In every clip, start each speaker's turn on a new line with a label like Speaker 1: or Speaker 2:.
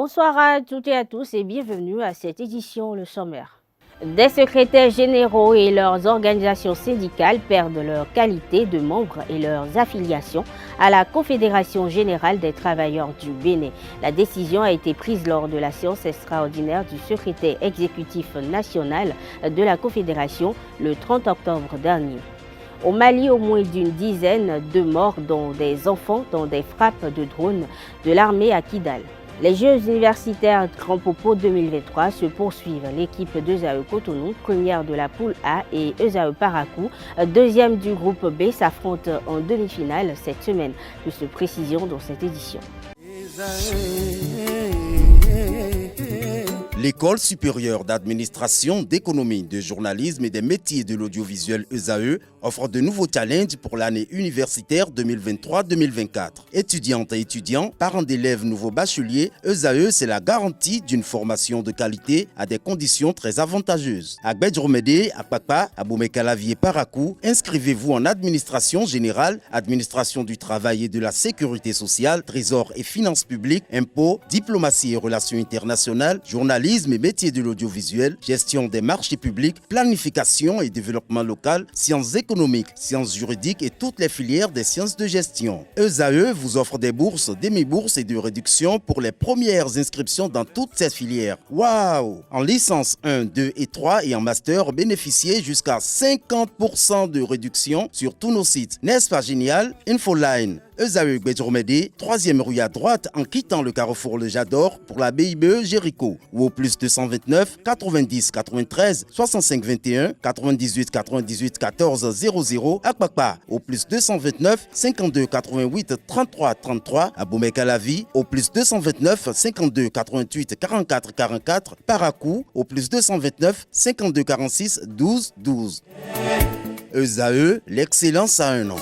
Speaker 1: Bonsoir à toutes et à tous et bienvenue à cette édition, le sommaire. Des secrétaires généraux et leurs organisations syndicales perdent leur qualité de membres et leurs affiliations à la Confédération générale des travailleurs du Bénin. La décision a été prise lors de la séance extraordinaire du secrétaire exécutif national de la Confédération le 30 octobre dernier. Au Mali, au moins d'une dizaine de morts, dont des enfants, dans des frappes de drones de l'armée à Kidal. Les Jeux universitaires Grand Popo 2023 se poursuivent. L'équipe d'ESAE Cotonou, première de la poule A, et ESAE Parakou, deuxième du groupe B, s'affrontent en demi-finale cette semaine. Plus de précisions dans cette édition.
Speaker 2: L'École supérieure d'administration, d'économie, de journalisme et des métiers de l'audiovisuel ESAE offre de nouveaux challenges pour l'année universitaire 2023-2024. Étudiantes et étudiants, parents d'élèves nouveaux bacheliers, ESAE, c'est la garantie d'une formation de qualité à des conditions très avantageuses. À Gbedjromede, à Papa, à Boumekalavier Parakou, inscrivez-vous en administration générale, administration du travail et de la sécurité sociale, trésor et finances publiques, impôts, diplomatie et relations internationales, journalisme et métiers de l'audiovisuel, gestion des marchés publics, planification et développement local, sciences économiques, sciences juridiques et toutes les filières des sciences de gestion. ESAE vous offre des bourses, demi-bourses et de réductions pour les premières inscriptions dans toutes ces filières. Waouh! En licence 1, 2 et 3 et en master, bénéficiez jusqu'à 50% de réduction sur tous nos sites. N'est-ce pas génial? Infoline. ESAE Gbedjromede, 3e rue à droite en quittant le carrefour Le Jador pour la BIBE Jéricho ou au plus 229 90 93 65 21 98 98 14 00 à Kpakpa au plus 229 52 88 33 33 à Boumekalavi au plus 229 52 88 44 44 Parakou au plus 229 52 46 12 12. ESAE, l'excellence à un nom.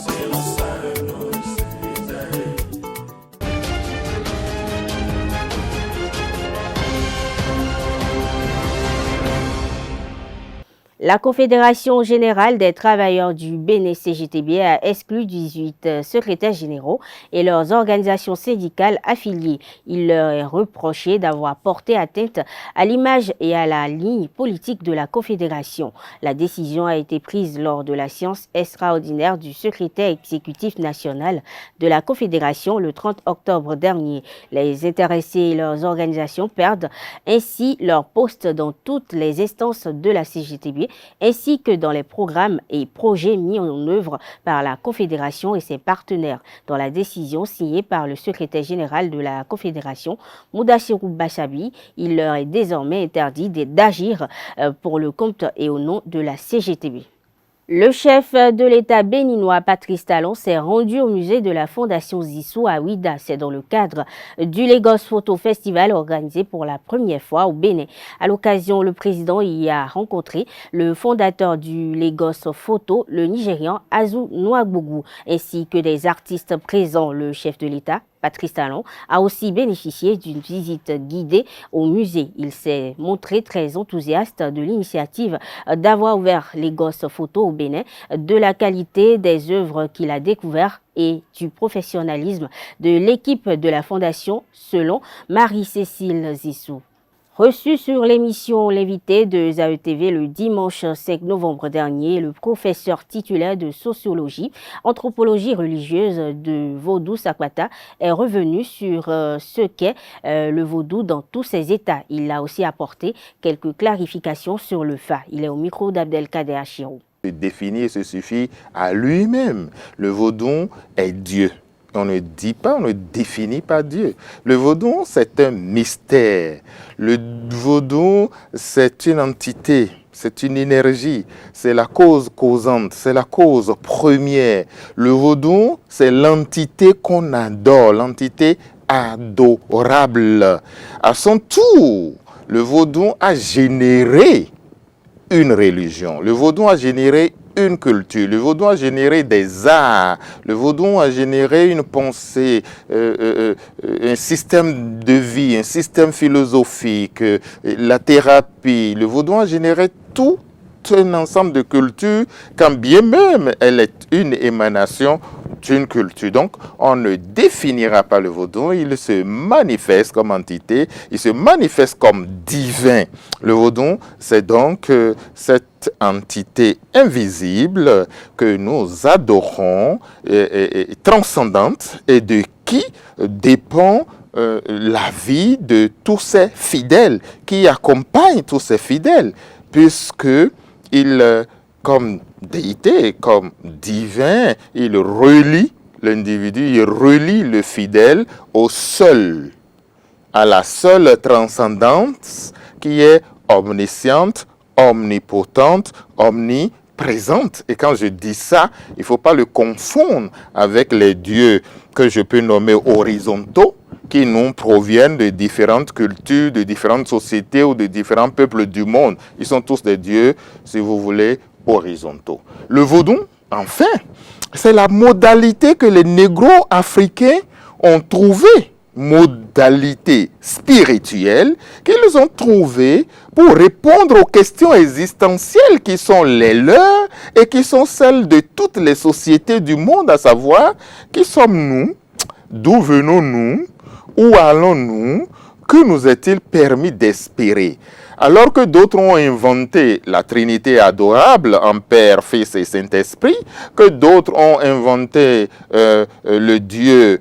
Speaker 1: La Confédération générale des travailleurs du Bénin CGTB a exclu 18 secrétaires généraux et leurs organisations syndicales affiliées. Il leur est reproché d'avoir porté atteinte à l'image et à la ligne politique de la Confédération. La décision a été prise lors de la séance extraordinaire du secrétaire exécutif national de la Confédération le 30 octobre dernier. Les intéressés et leurs organisations perdent ainsi leur poste dans toutes les instances de la CGTB ainsi que dans les programmes et projets mis en œuvre par la Confédération et ses partenaires. Dans la décision signée par le secrétaire général de la Confédération, Moudassirou Bachabi, il leur est désormais interdit d'agir pour le compte et au nom de la CGTB. Le chef de l'État béninois, Patrice Talon, s'est rendu au musée de la Fondation Zissou à Ouida. C'est dans le cadre du Lagos Photo Festival organisé pour la première fois au Bénin. À l'occasion, le président y a rencontré le fondateur du Lagos Photo, le Nigérian Azou Nwagbougou, ainsi que des artistes présents. Le chef de l'État, Patrice Talon, a aussi bénéficié d'une visite guidée au musée. Il s'est montré très enthousiaste de l'initiative d'avoir ouvert Lagos Photo au Bénin, de la qualité des œuvres qu'il a découvertes et du professionnalisme de l'équipe de la Fondation, selon Marie-Cécile Zissou. Reçu sur l'émission L'invité de ESAE TV le dimanche 5 novembre dernier, le professeur titulaire de sociologie, anthropologie religieuse de Vaudou Sakwata est revenu sur ce qu'est le vaudou dans tous ses états. Il a aussi apporté quelques clarifications sur le FA. Il est au micro d'Abdelkader Achirou.
Speaker 3: Définir se suffit à lui-même. Le vaudou est Dieu. On ne dit pas, on ne définit pas Dieu. Le vaudou, c'est un mystère. Le vaudou, c'est une entité, c'est une énergie, c'est la cause causante, c'est la cause première. Le vaudou, c'est l'entité qu'on adore, l'entité adorable. À son tour, le vaudou a généré une religion. Le vaudou a généré une culture. Le vaudou a généré des arts. Le vaudou a généré une pensée, un système de vie, un système philosophique, la thérapie. Le vaudou a généré tout un ensemble de cultures, quand bien même elle est une émanation d'une culture. Donc, on ne définira pas le vaudou, il se manifeste comme entité, il se manifeste comme divin. Le vaudou, c'est donc cette entité invisible que nous adorons, transcendante, et de qui dépend la vie de tous ces fidèles, qui accompagnent tous ces fidèles, puisque il, comme déité, comme divin, il relie l'individu, il relie le fidèle au seul, à la seule transcendance qui est omnisciente, omnipotente, omniprésente. Et quand je dis ça, il ne faut pas le confondre avec les dieux que je peux nommer horizontaux, qui nous proviennent de différentes cultures, de différentes sociétés ou de différents peuples du monde. Ils sont tous des dieux, si vous voulez, horizontaux. Le vaudou, enfin, c'est la modalité que les négro-africains ont trouvée, modalité spirituelle qu'ils ont trouvée pour répondre aux questions existentielles qui sont les leurs et qui sont celles de toutes les sociétés du monde, à savoir, qui sommes-nous, d'où venons-nous, où allons-nous, que nous est-il permis d'espérer? Alors que d'autres ont inventé la Trinité adorable en Père, Fils et Saint-Esprit, que d'autres ont inventé le Dieu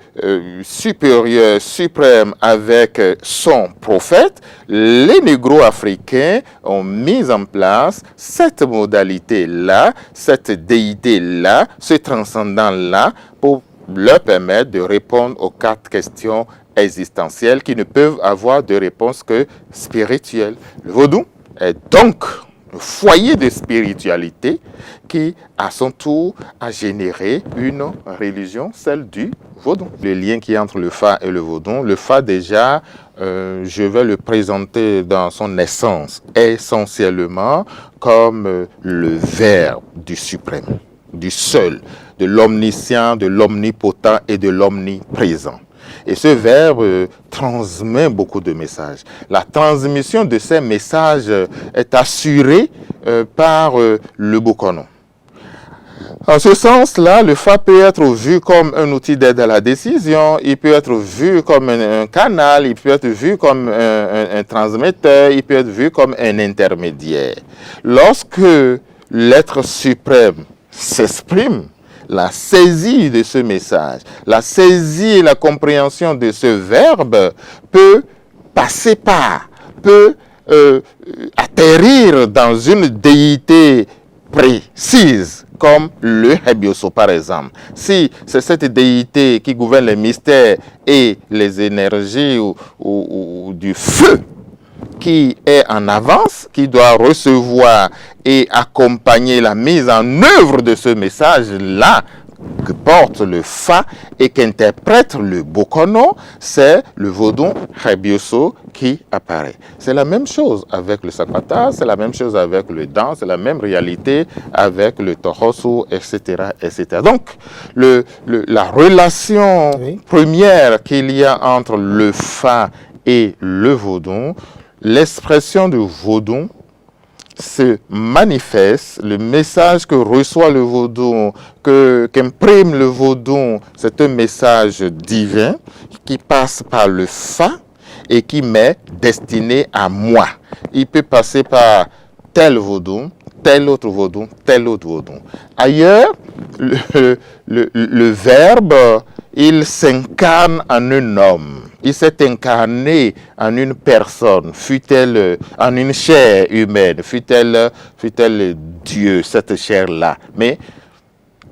Speaker 3: supérieur, suprême avec son prophète, les négro-africains ont mis en place cette modalité-là, cette déité-là, ce transcendant-là, pour leur permettre de répondre aux 4 questions existentielles qui ne peuvent avoir de réponse que spirituelle. Le vaudou est donc un foyer de spiritualité qui, à son tour, a généré une religion, celle du vaudou. Le lien qui est entre le Fa et le vaudou, le Fa déjà, je vais le présenter dans son essence, essentiellement comme le Verbe du suprême, du seul, de l'omniscient, de l'omnipotent et de l'omniprésent. Et ce verbe transmet beaucoup de messages. La transmission de ces messages est assurée par le Bokono. En ce sens-là, le Fa peut être vu comme un outil d'aide à la décision, il peut être vu comme un canal, il peut être vu comme un transmetteur, il peut être vu comme un intermédiaire. Lorsque l'être suprême s'exprime, la saisie de ce message, la saisie et la compréhension de ce verbe peut passer par, peut atterrir dans une déité précise, comme le Hebioso par exemple. Si c'est cette déité qui gouverne les mystères et les énergies ou du feu qui est en avance, qui doit recevoir et accompagner la mise en œuvre de ce message-là que porte le Fa et qu'interprète le Bokono, c'est le vaudou Hebioso qui apparaît. C'est la même chose avec le Sakwata, c'est la même chose avec le Dan, c'est la même réalité avec le Tohosu, etc., etc. Donc, la relation première qu'il y a entre le Fa et le vaudou, l'expression du vaudou se manifeste, le message que reçoit le vaudou, qu'imprime le vaudou, c'est un message divin qui passe par le Fa et qui m'est destiné à moi. Il peut passer par tel vaudou, tel autre vaudou, tel autre vaudou. Ailleurs, le verbe, il s'incarne en un homme. Il s'est incarné en une personne, fût-elle en une chair humaine, fût-elle Dieu, cette chair-là. Mais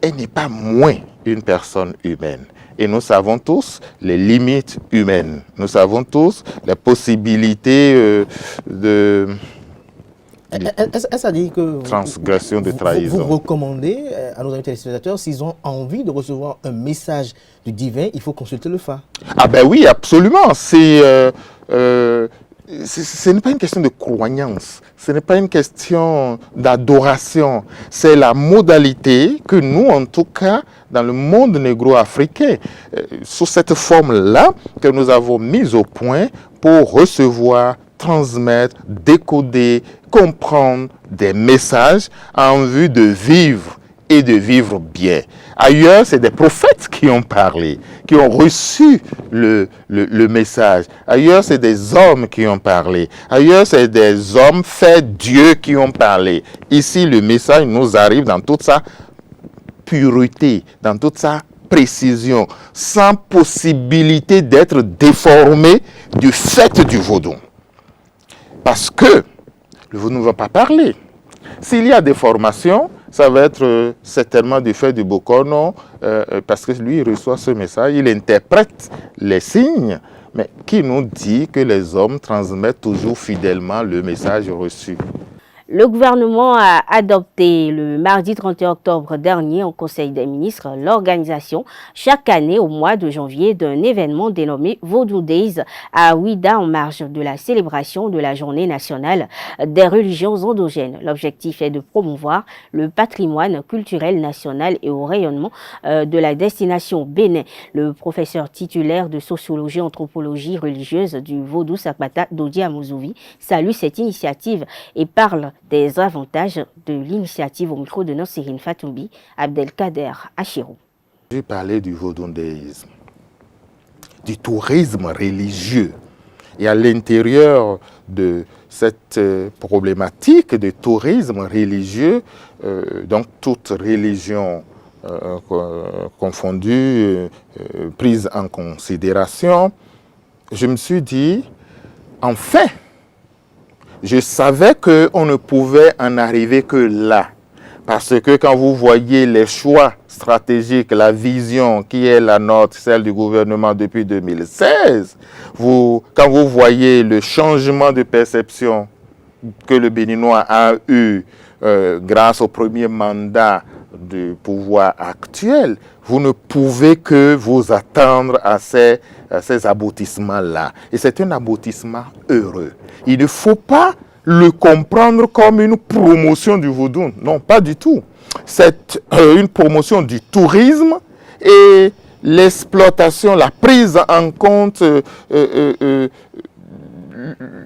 Speaker 3: elle n'est pas moins une personne humaine. Et nous savons tous les limites humaines. Nous savons tous les possibilités de
Speaker 4: Est-ce à dire que
Speaker 3: transgression, de trahison.
Speaker 4: Vous recommandez à nos amis téléspectateurs, s'ils ont envie de recevoir un message du divin, il faut consulter le Fa?
Speaker 3: Ah ben oui, absolument. Ce n'est pas une question de croyance, ce n'est pas une question d'adoration. C'est la modalité que nous, en tout cas, dans le monde négro-africain, sous cette forme-là, que nous avons mise au point pour recevoir, transmettre, décoder, comprendre des messages en vue de vivre et de vivre bien. Ailleurs, c'est des prophètes qui ont parlé, qui ont reçu le message. Ailleurs, c'est des hommes qui ont parlé. Ailleurs, c'est des hommes faits Dieu qui ont parlé. Ici, le message nous arrive dans toute sa pureté, dans toute sa précision, sans possibilité d'être déformé du fait du vaudou. Parce que le vaudou ne va pas parler. S'il y a des formations, ça va être certainement du fait du Bokono, parce que lui, il reçoit ce message, il interprète les signes, mais qui nous dit que les hommes transmettent toujours fidèlement le message reçu.
Speaker 1: Le gouvernement a adopté le mardi 31 octobre dernier au Conseil des ministres l'organisation chaque année au mois de janvier d'un événement dénommé Vodou Days à Ouida en marge de la célébration de la journée nationale des religions endogènes. L'objectif est de promouvoir le patrimoine culturel national et au rayonnement de la destination Bénin. Le professeur titulaire de sociologie et anthropologie religieuse du Vodou Sakbata, Dodi Amouzoui, salue cette initiative et parle des avantages de l'initiative au micro de Nosirine Fatoumbi, Abdelkader Achirou.
Speaker 3: J'ai parlé du vaudouisme, du tourisme religieux. Et à l'intérieur de cette problématique de tourisme religieux, donc toute religion confondue, prise en considération, je me suis dit, en fait, je savais qu'on ne pouvait en arriver que là. Parce que quand vous voyez les choix stratégiques, la vision qui est la nôtre, celle du gouvernement depuis 2016, quand vous voyez le changement de perception que le Béninois a eu grâce au premier mandat du pouvoir actuel, vous ne pouvez que vous attendre à ces aboutissements-là. Et c'est un aboutissement heureux. Il ne faut pas le comprendre comme une promotion du vaudou. Non, pas du tout. C'est une promotion du tourisme et l'exploitation, la prise en compte,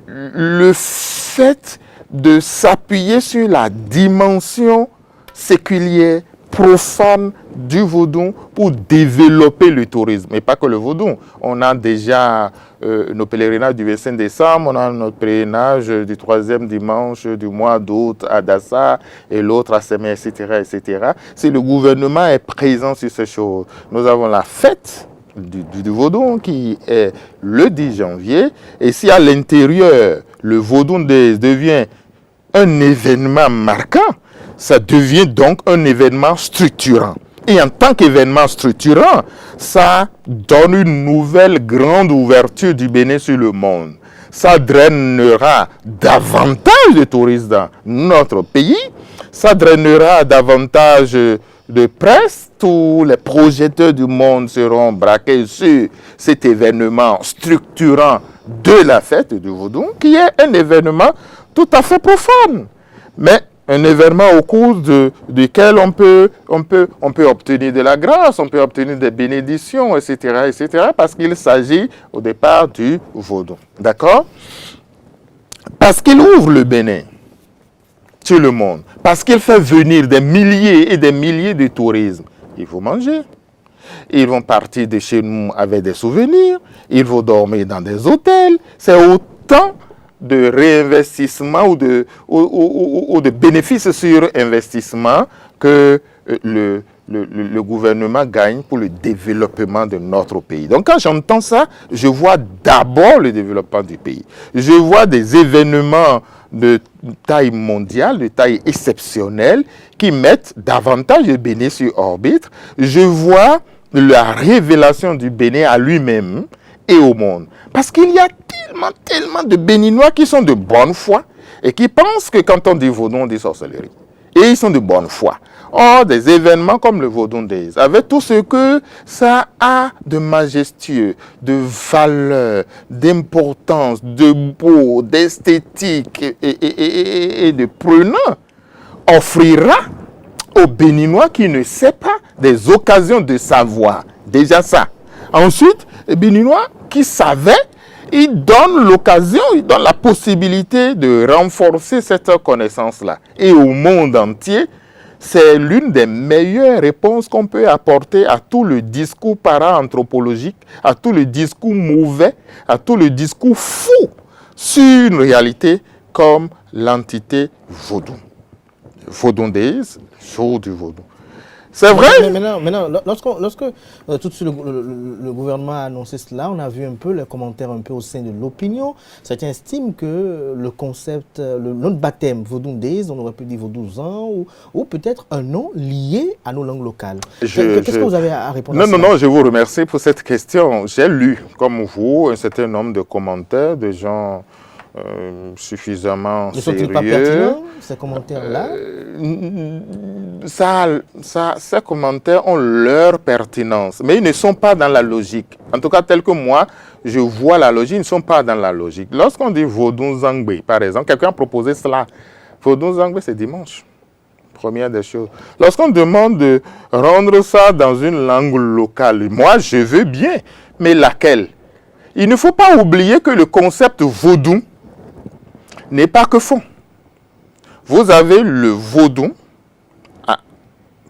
Speaker 3: le fait de s'appuyer sur la dimension séculière, profane du vaudou pour développer le tourisme. Et pas que le vaudou. On a déjà nos pèlerinages du 25 décembre, on a notre pèlerinage du 3e dimanche du mois d'août à Dassa et l'autre à Sémé, etc., etc. Si le gouvernement est présent sur ces choses, nous avons la fête du vaudou qui est le 10 janvier. Et si à l'intérieur, le vaudou devient un événement marquant, ça devient donc un événement structurant. Et en tant qu'événement structurant, ça donne une nouvelle grande ouverture du Bénin sur le monde. Ça drainera davantage de touristes dans notre pays. Ça drainera davantage de presse. Tous les projecteurs du monde seront braqués sur cet événement structurant de la fête du vaudou, qui est un événement tout à fait profane. Mais un événement au cours duquel on peut obtenir de la grâce, on peut obtenir des bénédictions, etc., parce qu'il s'agit au départ du vaudou. D'accord? Parce qu'il ouvre le Bénin sur le monde, parce qu'il fait venir des milliers et des milliers de touristes. Il faut manger. Ils vont partir de chez nous avec des souvenirs, ils vont dormir dans des hôtels. C'est autant de réinvestissement ou de bénéfices sur investissement que le gouvernement gagne pour le développement de notre pays. Donc quand j'entends ça, je vois d'abord le développement du pays. Je vois des événements de taille mondiale, de taille exceptionnelle, qui mettent davantage le Bénin sur orbite. Je vois la révélation du Bénin à lui-même et au monde. Parce qu'il y a tellement de Béninois qui sont de bonne foi et qui pensent que quand on dit vaudou, on dit sorcellerie. Et ils sont de bonne foi. Or, des événements comme le Vaudou Days, avec tout ce que ça a de majestueux, de valeur, d'importance, de beau, d'esthétique et de prenant, offrira aux Béninois qui ne savent pas des occasions de savoir. Déjà ça. Ensuite, les Béninois qui savaient, ils donnent l'occasion, ils donnent la possibilité de renforcer cette connaissance-là. Et au monde entier, C'est l'une des meilleures réponses qu'on peut apporter à tout le discours para-anthropologique, à tout le discours mauvais, à tout le discours fou sur une réalité comme l'entité vaudou. Vaudou Days, jour du vaudou. C'est vrai.
Speaker 4: Maintenant, lorsque tout de suite le gouvernement a annoncé cela, on a vu un peu les commentaires un peu au sein de l'opinion. Certains estiment que le concept, notre baptême, Vaudou Days, on aurait pu dire Vaudouzan, ou peut-être un nom lié à nos langues locales. Qu'est-ce que vous avez à répondre à ça?
Speaker 3: Non, je vous remercie pour cette question. J'ai lu, comme vous, un certain nombre de commentaires de gens suffisamment sérieux. Ne sont-ils pas pertinents,
Speaker 4: ces commentaires-là?
Speaker 3: Ces commentaires ont leur pertinence, mais ils ne sont pas dans la logique. En tout cas, tel que moi, je vois la logique, ils ne sont pas dans la logique. Lorsqu'on dit Vaudou Zangbe, par exemple, quelqu'un a proposé cela. Vaudou Zangbe, c'est dimanche. Première des choses. Lorsqu'on demande de rendre ça dans une langue locale, moi, je veux bien, mais laquelle? Il ne faut pas oublier que le concept vaudou n'est pas que fond. Vous avez le vaudou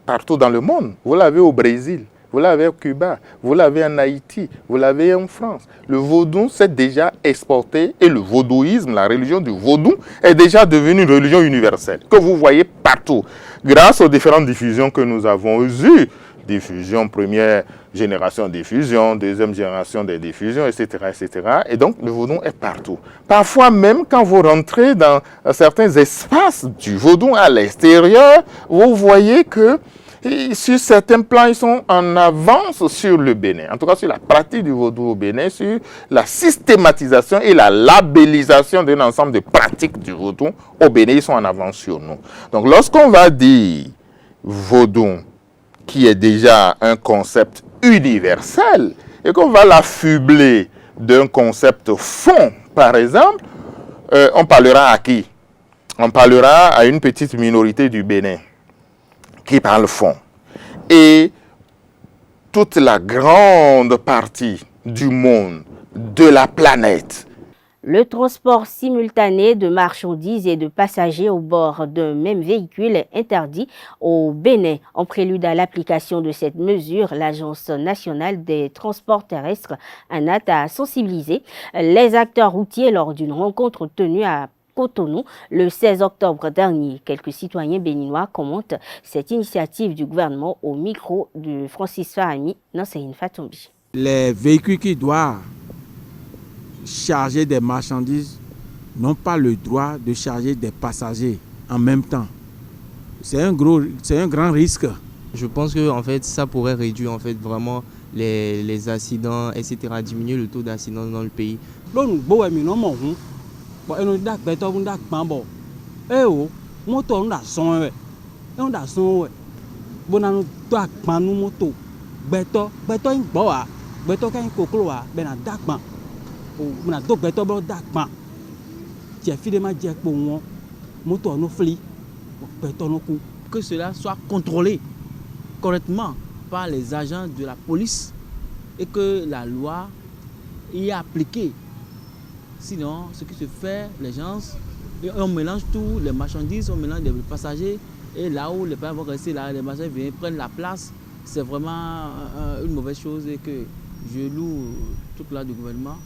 Speaker 3: partout dans le monde. Vous l'avez au Brésil, vous l'avez au Cuba, vous l'avez en Haïti, vous l'avez en France. Le vaudou s'est déjà exporté et le vaudouisme, la religion du vaudou, est déjà devenue une religion universelle que vous voyez partout. Grâce aux différentes diffusions que nous avons eues, diffusion, première génération de diffusion, deuxième génération de diffusion, etc., etc. Et donc, le vaudou est partout. Parfois même, quand vous rentrez dans certains espaces du vaudou à l'extérieur, vous voyez que sur certains plans, ils sont en avance sur le Bénin. En tout cas, sur la pratique du vaudou au Bénin, sur la systématisation et la labellisation d'un ensemble de pratiques du vaudou au Bénin, ils sont en avance sur nous. Donc, lorsqu'on va dire vaudou, qui est déjà un concept universel, et qu'on va l'affubler d'un concept fond, par exemple, on parlera à qui? On parlera à une petite minorité du Bénin qui parle fond. Et toute la grande partie du monde, de la planète.
Speaker 1: Le transport simultané de marchandises et de passagers au bord d'un même véhicule est interdit au Bénin. En prélude à l'application de cette mesure, l'Agence nationale des transports terrestres, ANAT, a sensibilisé les acteurs routiers lors d'une rencontre tenue à Cotonou le 16 octobre dernier. Quelques citoyens béninois commentent cette initiative du gouvernement au micro de Francis Fahami, Nanséine Fatombi.
Speaker 5: Les véhicules qui doivent charger des marchandises n'ont pas le droit de charger des passagers en même temps. C'est un grand risque.
Speaker 6: Je pense que en fait, ça pourrait réduire en fait, vraiment les accidents, etc., diminuer le taux d'accidents dans le pays. Que cela soit contrôlé correctement par les agents de la police et que la loi y est appliquée. Sinon, ce qui se fait, les gens, on mélange tout, les marchandises, on mélange les passagers, et là où les passagers vont rester là, les marchandises viennent prendre la place, c'est vraiment une mauvaise chose et que je loue toute la du gouvernement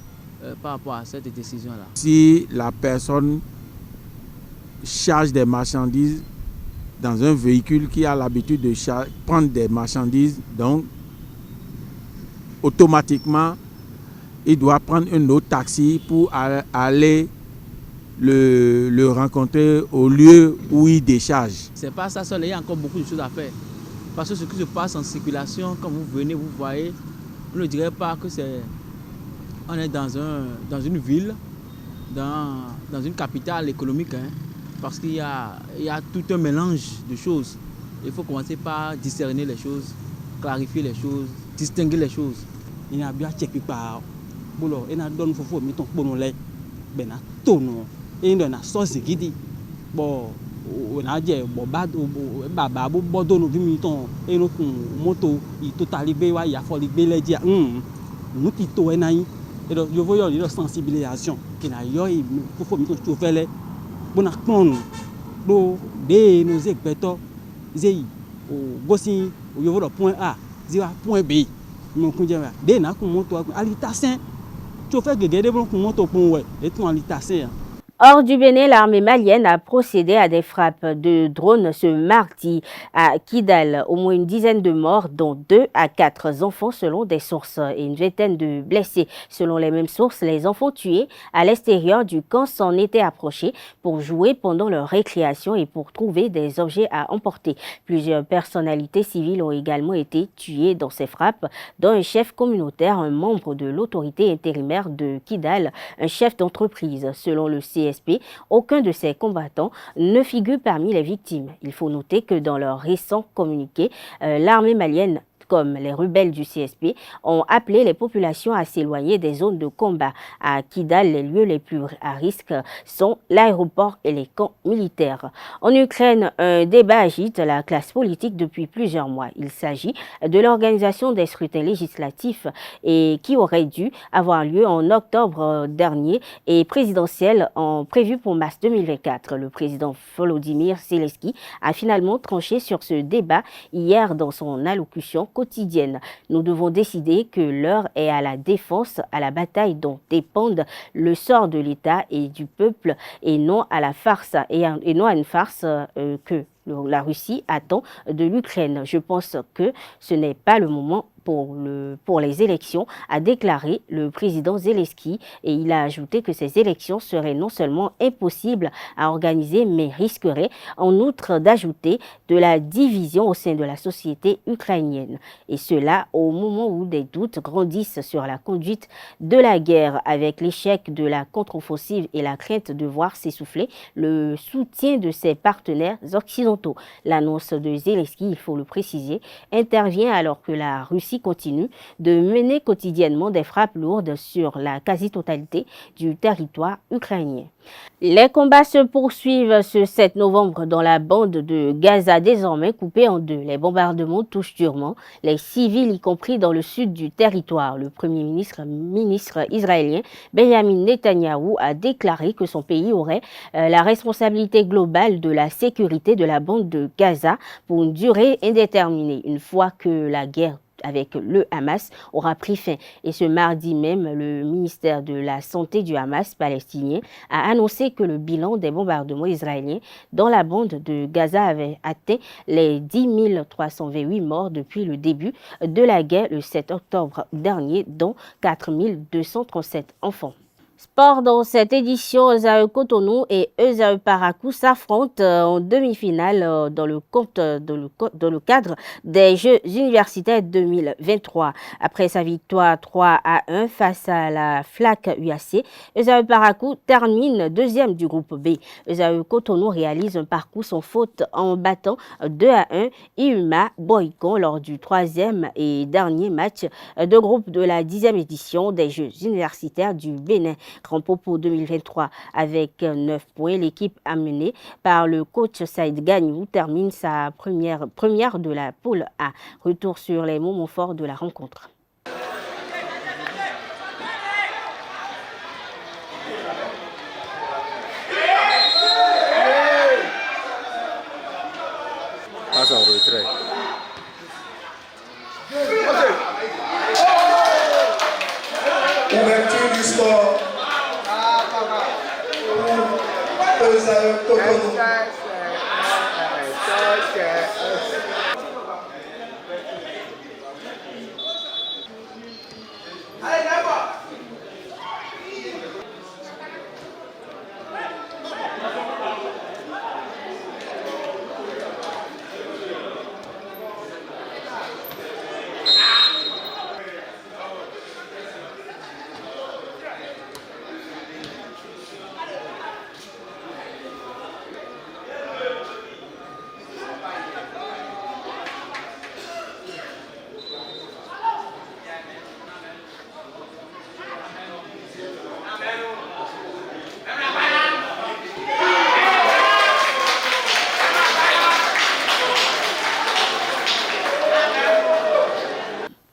Speaker 6: par rapport à cette décision-là.
Speaker 5: Si la personne charge des marchandises dans un véhicule qui a l'habitude de prendre des marchandises, donc automatiquement, il doit prendre un autre taxi pour aller le rencontrer au lieu où il décharge.
Speaker 6: C'est pas ça seul, il y a encore beaucoup de choses à faire. Parce que ce qui se passe en circulation, quand vous venez, vous voyez, on ne dirait pas que on est dans une ville, dans une capitale économique, hein, parce qu'il y a tout un mélange de choses. Il faut commencer par discerner les choses, clarifier les choses, distinguer les choses. Il y a bien checké par boulot, il y a donné fofo mais ton bono lait, ben na tono, et il y a sauce qui dit bon, on a dit bon baba bo dono vimiton et no moto il totalité wa ya foli be le dia nous qui to enai et donc je vois une sensibilisation qui na yo il faut me tout faire les bon na ton do de nos experts zéi au gossin au niveau de point A zéi point B mon kunja dès na ko monto alitassin tu fais que garder bon monto point ouais et tout alitassin.
Speaker 1: Hors du Bénin, l'armée malienne a procédé à des frappes de drones ce mardi à Kidal. Au moins une dizaine de morts, dont 2 à 4 enfants selon des sources et une vingtaine de blessés. Selon les mêmes sources, les enfants tués à l'extérieur du camp s'en étaient approchés pour jouer pendant leur récréation et pour trouver des objets à emporter. Plusieurs personnalités civiles ont également été tuées dans ces frappes, dont un chef communautaire, un membre de l'autorité intérimaire de Kidal, un chef d'entreprise. Selon le CSP, aucun de ces combattants ne figure parmi les victimes. Il faut noter que dans leur récent communiqué, l'armée malienne comme les rebelles du CSP, ont appelé les populations à s'éloigner des zones de combat. À Kidal, les lieux les plus à risque sont l'aéroport et les camps militaires. En Ukraine, un débat agite la classe politique depuis plusieurs mois. Il s'agit de l'organisation des scrutins législatifs et qui aurait dû avoir lieu en octobre dernier et présidentiel prévu pour mars 2024. Le président Volodymyr Zelensky a finalement tranché sur ce débat hier dans son allocution quotidienne. Nous devons décider que l'heure est à la défense, à la bataille dont dépendent le sort de l'État et du peuple et non à la farce et non à une farce que la Russie attend de l'Ukraine. Je pense que ce n'est pas le moment pour les élections, a déclaré le président Zelensky, et il a ajouté que ces élections seraient non seulement impossibles à organiser, mais risqueraient en outre d'ajouter de la division au sein de la société ukrainienne. Et cela au moment où des doutes grandissent sur la conduite de la guerre, avec l'échec de la contre-offensive et la crainte de voir s'essouffler le soutien de ses partenaires occidentaux. L'annonce de Zelensky, il faut le préciser, intervient alors que la Russie continue de mener quotidiennement des frappes lourdes sur la quasi-totalité du territoire ukrainien. Les combats se poursuivent ce 7 novembre dans la bande de Gaza, désormais coupée en deux. Les bombardements touchent durement les civils, y compris dans le sud du territoire. Le premier ministre israélien Benjamin Netanyahou a déclaré que son pays aurait la responsabilité globale de la sécurité de la bande de Gaza pour une durée indéterminée, une fois que la guerre avec le Hamas aura pris fin. Et ce mardi même, le ministère de la Santé du Hamas palestinien a annoncé que le bilan des bombardements israéliens dans la bande de Gaza avait atteint les 10 328 morts depuis le début de la guerre le 7 octobre dernier, dont 4 237 enfants. Sport dans cette édition, ESAE Cotonou et ESAE Parakou s'affrontent en demi-finale dans le cadre des Jeux universitaires 2023. Après sa victoire 3-1 face à la FLAC UAC, ESAE Parakou termine deuxième du groupe B. ESAE Cotonou réalise un parcours sans faute en battant 2-1 Iuma Boycon lors du troisième et dernier match de groupe de la 10e édition des Jeux universitaires du Bénin. Grand Popo 2023 avec 9 points. L'équipe amenée par le coach Saïd Gagnou termine sa première de la poule A. Retour sur les moments forts de la rencontre.
Speaker 3: Passe en retrait.
Speaker 7: Ouverture du score. ESAE Cotonou.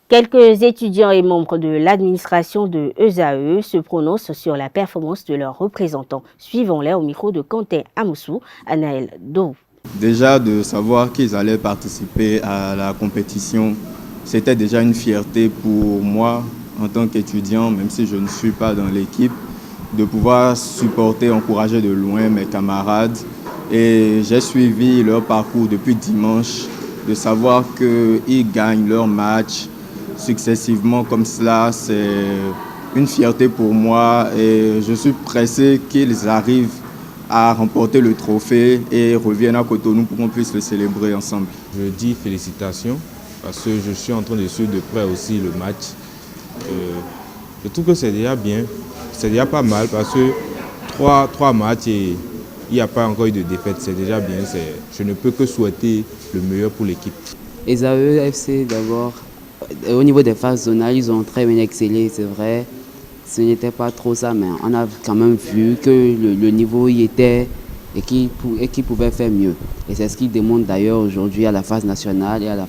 Speaker 1: Quelques étudiants et membres de l'administration de ESAE se prononcent sur la performance de leurs représentants. Suivons-les au micro de Quentin Amoussou, Anaël Dou.
Speaker 8: Déjà de savoir qu'ils allaient participer à la compétition, c'était déjà une fierté pour moi en tant qu'étudiant, même si je ne suis pas dans l'équipe, de pouvoir supporter, encourager de loin mes camarades. Et j'ai suivi leur parcours depuis dimanche, de savoir qu'ils gagnent leur match successivement comme cela, c'est une fierté pour moi et je suis pressé qu'ils arrivent à remporter le trophée et reviennent à Cotonou pour qu'on puisse le célébrer ensemble.
Speaker 9: Je dis félicitations parce que je suis en train de suivre de près aussi le match. Je trouve que c'est déjà bien, c'est déjà pas mal parce que trois matchs et il n'y a pas encore eu de défaite, c'est déjà bien. Je ne peux que souhaiter le meilleur pour l'équipe.
Speaker 10: ESAE FC d'abord, au niveau des phases zonales, ils ont très bien excellé, c'est vrai. Ce n'était pas trop ça, mais on a quand même vu que le niveau y était et qu'ils pouvaient faire mieux. Et c'est ce qu'ils démontrent d'ailleurs aujourd'hui à la phase nationale et à la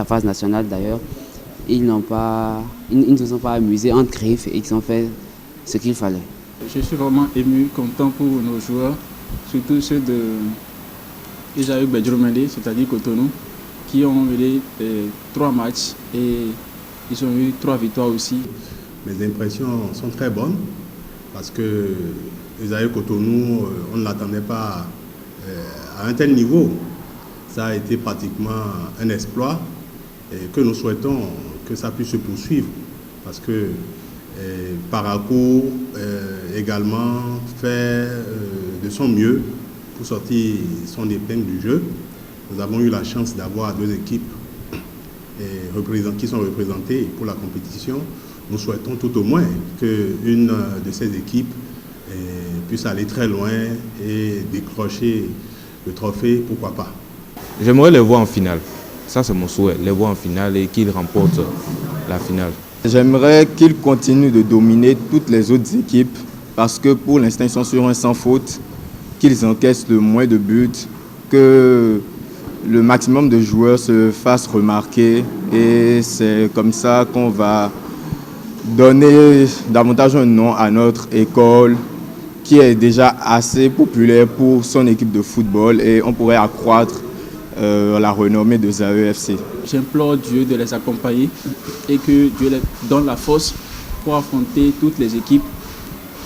Speaker 10: phase nationale d'ailleurs. Ils ne se sont pas amusés en griffes et ils ont fait ce qu'il fallait.
Speaker 6: Je suis vraiment ému, content pour nos joueurs, surtout ceux de ESAE Bedjoromende, c'est-à-dire Cotonou, qui ont mené 3 matchs et ils ont eu 3 victoires aussi.
Speaker 11: Mes impressions sont très bonnes parce que ESAE Cotonou, on ne l'attendait pas à un tel niveau. Ça a été pratiquement un exploit et que nous souhaitons que ça puisse se poursuivre parce que Parakou également fait de son mieux pour sortir son épingle du jeu. Nous avons eu la chance d'avoir 2 équipes qui sont représentées pour la compétition. Nous souhaitons tout au moins qu'une de ces équipes puisse aller très loin et décrocher le trophée, pourquoi pas.
Speaker 9: J'aimerais les voir en finale. Ça, c'est mon souhait, les voir en finale et qu'ils remportent la finale.
Speaker 8: J'aimerais qu'ils continuent de dominer toutes les autres équipes parce que pour l'instant, ils sont sur un sans faute, qu'ils encaissent le moins de buts, que le maximum de joueurs se fassent remarquer et c'est comme ça qu'on va donner davantage un nom à notre école qui est déjà assez populaire pour son équipe de football et on pourrait accroître la renommée de ESAE FC.
Speaker 6: J'implore Dieu de les accompagner et que Dieu leur donne la force pour affronter toutes les équipes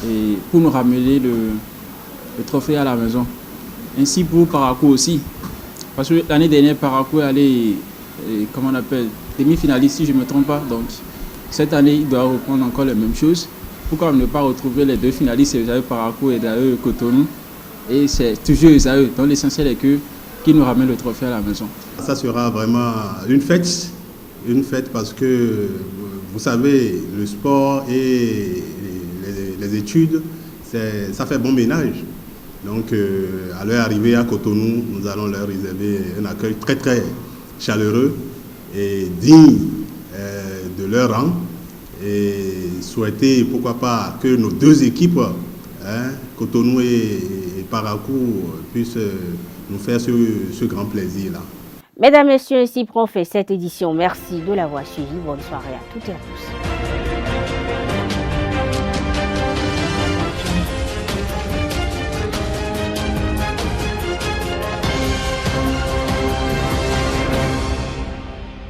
Speaker 6: et pour nous ramener le trophée à la maison. Ainsi pour Parakou aussi. Parce que l'année dernière, Parakou est allé, comment on appelle, demi-finaliste si je ne me trompe pas. Donc cette année, il doit reprendre encore les mêmes choses. Pourquoi ne pas retrouver les 2 finalistes, ESAE Parakou et ESAE Cotonou. Et c'est toujours ESAE. Donc l'essentiel est qu'ils nous ramènent le trophée à la maison.
Speaker 11: Ça sera vraiment une fête parce que, vous savez, le sport et les études, ça fait bon ménage. Donc, à leur arrivée à Cotonou, nous allons leur réserver un accueil très, très chaleureux et digne de leur rang. Et souhaiter, pourquoi pas, que nos 2 équipes, Cotonou et Parakou, puissent nous faire ce grand plaisir-là.
Speaker 1: Mesdames, Messieurs, ainsi prend fait cette édition. Merci de l'avoir suivi. Bonne soirée à toutes et à tous.